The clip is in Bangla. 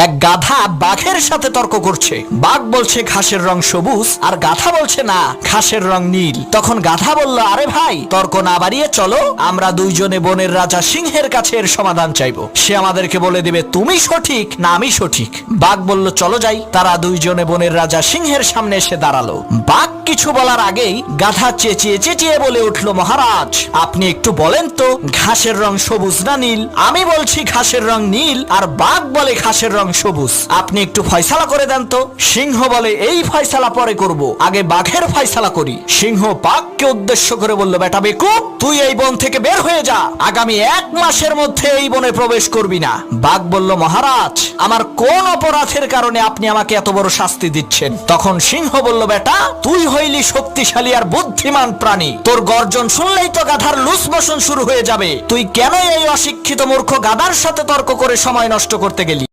এক গাধা বাঘের সাথে তর্ক করছে। বাঘ বলছে ঘাসের রং সবুজ, আর গাধা বলছে না, ঘাসের রং নীল। তখন গাধা বলল, আরে ভাই, তর্ক না বাড়িয়ে চলো, আমরা দুইজনে বনের রাজা সিংহের কাছে এর সমাধান চাইবো। সে আমাদেরকে বলে দিবে তুমি সঠিক না আমি সঠিক। বাঘ বলল, চলো যাই। তারা দুইজনে বনের রাজা সিংহের সামনে এসে দাঁড়ালো। বাঘ কিছু বলার আগেই গাধা চেঁচিয়ে চেঁচিয়ে বলে উঠলো, মহারাজ, আপনি একটু বলেন তো ঘাসের রং সবুজ না নীল? আমি বলছি ঘাসের রং নীল, আর বাঘ বলে ঘাসের রং সবুজ। আপনি একটু ফয়সালা করে দেন তো। সিংহ বলে, এই ফয়সালা পরে করব, আগে বাঘের ফয়সালা করি। সিংহ বাঘকে উদ্দেশ্য করে বলল, বেটা বেকুব, তুই এই বন থেকে বের হয়ে যা, আগামী 1 মাসের মধ্যে এই বনে প্রবেশ করবি না। বাঘ বলল, মহারাজ, আমার কোন অপরাধের কারণে আপনি আমাকে এত বড় শাস্তি দিচ্ছেন? তখন সিংহ বলল, বেটা, তুই হইলি শক্তিশালী আর বুদ্ধিমান প্রাণী, তোর গর্জন শুনলেই তো গাধার লুজ মোশন শুরু হয়ে যাবে। তুই কেন এই অশিক্ষিত মূর্খ গাধার সাথে তর্ক করে সময় নষ্ট করতে গেলি?